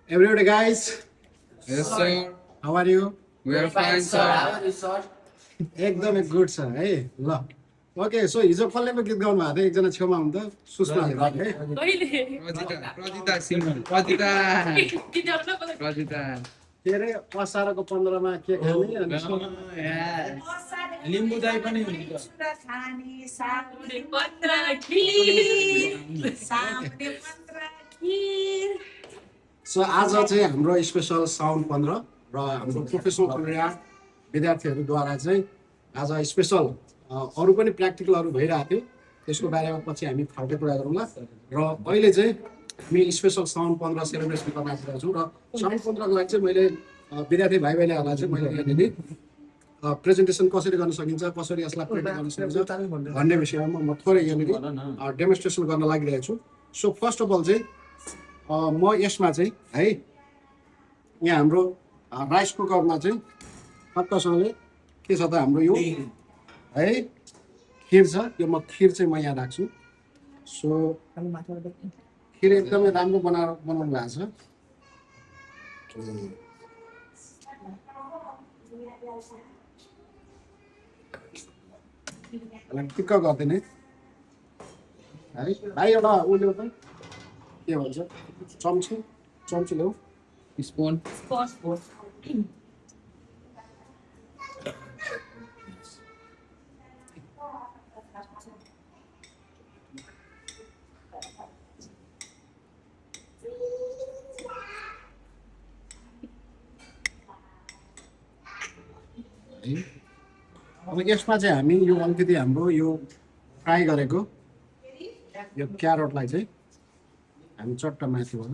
Everybody, guys, Yes, sir. how are you? We are fine, sir. एकदमै good छ है ल ओके सो हिजो कसले पो गीत गाउनु भएको थियो एकजना छेउमा हुनु त सुषमाले है Pradita Simon. Pradita. के अरे असारको 15मा के खाने अनि लिम्बू दही पनि हुन्छ सो आज चाहिँ हाम्रो स्पेसल साउन 15 र हाम्रो प्रोफेसनल क्रिया विद्यार्थीहरूद्वारा चाहिँ आज स्पेसल अरू पनि प्र्याक्टिकलहरू भइरहेको थियो त्यसको बारेमा पछि हामी फाल्टै कुरा गरौँला र अहिले चाहिँ हामी स्पेसल साउन 15 सेलिब्रेसन गर्न आइरहेको छौँ र साउन 15 को लागि चाहिँ मैले विद्यार्थी भाइ बहिनीहरूलाई चाहिँ मैले यहाँनिर प्रेजेन्टेसन कसरी गर्न सकिन्छ कसरी यसलाई प्रेजेन्ट गर्न सकिन्छ भन्ने विषयमा म थोरै यहाँनिर डेमोन्स्ट्रेसन गर्न लागिरहेको छु सो फर्स्ट अफ अल चाहिँ म यसमा चाहिँ है यहाँ हाम्रो राइस कुकरमा चाहिँ टक्कसँगले के छ त हाम्रो यो है खिर छ यो म खिर चाहिँ म यहाँ राख्छु सो खिर एकदमै राम्रो बनाउनु भएको छ टिक्क गरिदिने है भाइ एउटा उयो त के भन्छ चम्ची ल्याऊ Spoon. अब यसमा चाहिँ हामी यो अलिकति हाम्रो यो फ्राई गरेको यो क्यारोटलाई चाहिँ हामी चट्ट माथिबाट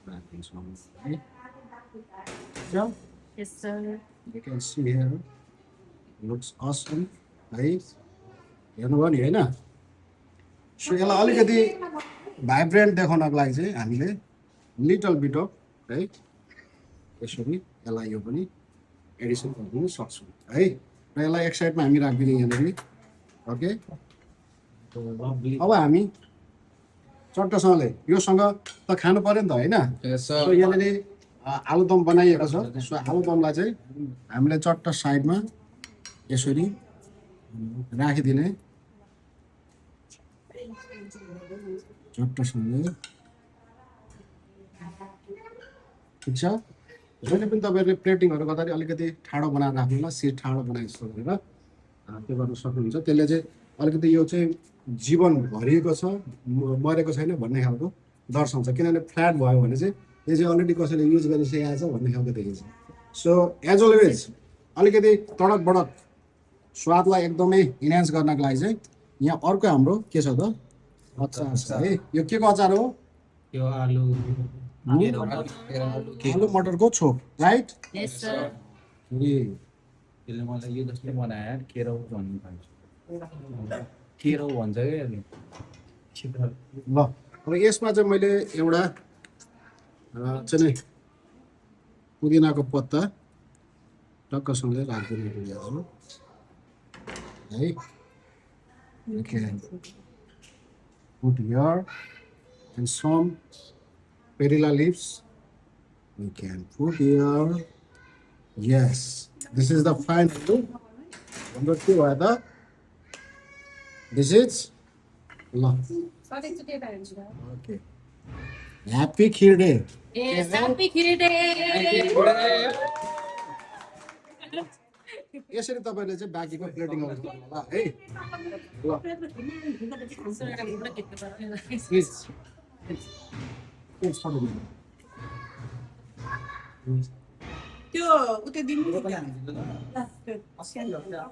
राखिदिन्छौँ है Yes, sir. You can see here looks awesome है हेर्नुभयो नि होइन सो यसलाई अलिकति भाइब्रेन्ट देखाउनको लागि चाहिँ हामीले लिटल बिट अफ है यसरी यसलाई यो पनि एडिसन गरिदिनु सक्छौँ है र यसलाई एक साइडमा हामी राखिदिने यहाँनिर ओके अब हामी चट्टसँगले योसँग त खानु पर्यो नि त होइन Yes, सो sir. यहाँनिर आलुदम बनाइएको छ सो आलुदमलाई चाहिँ हामीले चट्ट साइडमा यसरी राखिदिने चट्टसँगले ठिक छ जहिले पनि तपाईँहरूले प्लेटिङहरू गर्दाखेरि अलिकति ठाडो बनाएर राख्नुहोला सिट ठाडो बनाए जस्तो गरेर त्यो गर्न सक्नुहुन्छ त्यसले चाहिँ अलिकति यो चाहिँ जीवन भरिएको छ मरेको छैन भन्ने खालको दर्शाउँछ किनभने फ्ल्याट भयो भने चाहिँ यो चाहिँ अलरेडी कसैले युज गरिसकेको छ भन्ने खालको देखिन्छ सो एज अलवेज अलिकति तडक बडक स्वादलाई एकदमै इन्हान्स गर्नको लागि चाहिँ यहाँ अर्को हाम्रो के छ त अचार छ है यो के को अचार हो यो आलु आलु मटरको छोप राइट Yes, sir. त्यसले मलाई यो जस्तै बनायो केराउ भन्नु पाइन्छ केराउ भन्छ क्या ल अब यसमा चाहिँ मैले एउटा चाहिँ पुदिनाको पत्ता टक्कसँगले राखिदिनु छु है Okay. Put here and some perilla leaves. We can put here. Yes, this is the final look. Number 2 either. This is love. Okay. Happy Kheer Day. Yes, happy Kheer Day. यसरी तपाईँले चाहिँ बाँकीको प्लेटिङहरू गर्नु होला है ल प्लिज त्यो उतै दिनु